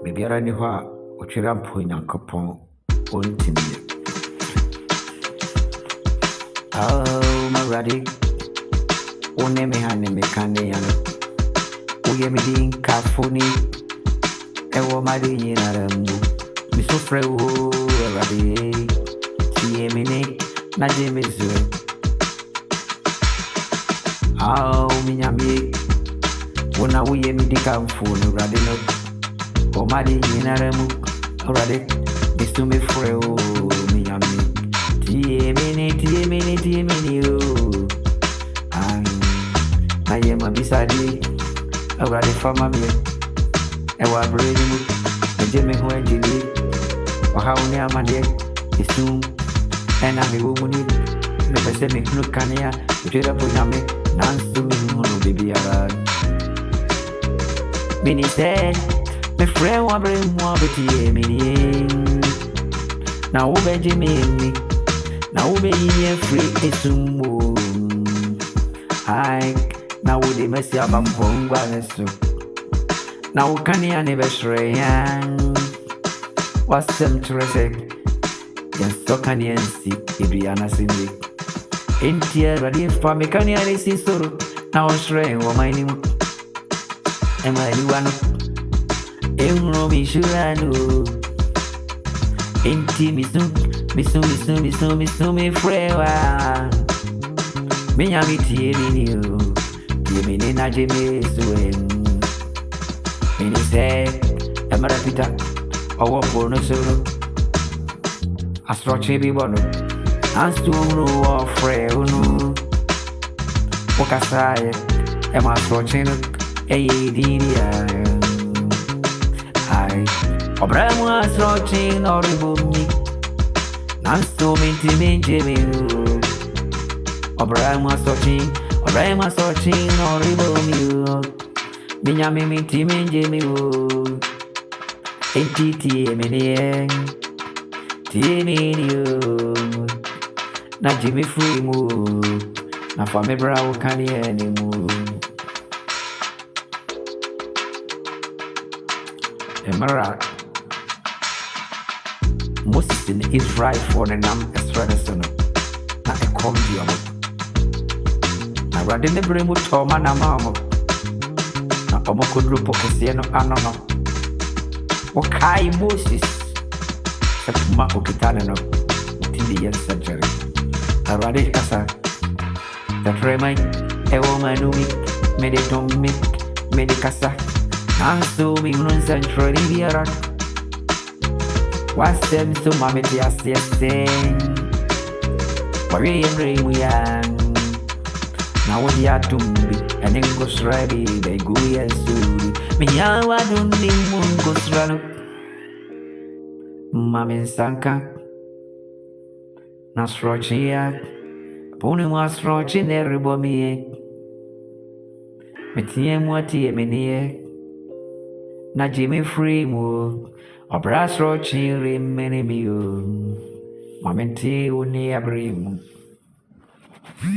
Maybe I knew her, what you're putting on Capon, on Timmy. Oh, my radic, one name hand in me candy, and we am in Cafoni, and what my day in Aramu. Miss Fredo, Rabbi, Tiemine, Najimizu. Oh, Minyami, when I we am in the Cafoni, Radino, or my day in Aramu, already, Mr. Mifreo, Minyami. Tiemini, oh. I am a bisadi, a radi for my meal. I was bringing the Jimmy who are Jimmy, or how near my dear is soon. And I'm a woman, the Pacific Lucania, which is a Punami, Nance to me, who baby around. Minnie said, my friend will bring more with Tiemini. Now, Benjamin. Now we be free is more. I now we mess up on Bongo. Now can you anniversary? What's them to say? Yes, so can you see if you are Cindy? In tear, ready for me, can you see so? Now shrine or my name. Am I the one? In Romy, sure I know. In Timmy soon. Miss me frewa. Minyami tiemini yo. Tiemini na jeme suwen. Mini se emara pita. Owo bono solo. Astro chebi bono. Anstu no o freuno. Okasaye. Ema astro cheno. Eye diria. Ai. Obramo astro cheno ribumi. Nanso minti Jimmy. Obrama searching, no ribbon. Minyami minti Jimmy. Enti Timmy. Na Jimmy free move. Na fame brow canny anymore. Emerald. Moses is right for the name Estradison. Na a comedy. Na rather the brain with Toma na Mamma. Na Omokudru Pocasiano Anno. Wakai Moses. Sapuma Okitano. Indian surgery. A radish casa. The Tremai. A woman who made it on me. Made it casa. And so we run central Riviera. What's them so mammy just saying? Worry and bring we young. Now what you are to me, and then goes ready, they go and soon. Me, I don't need moon goes run. Mammy Sanka Nasrochia Pony was roaching everybody. Metiem what ye na Jimmy free move. A brass roaching remain me. Mamenti uni abrim.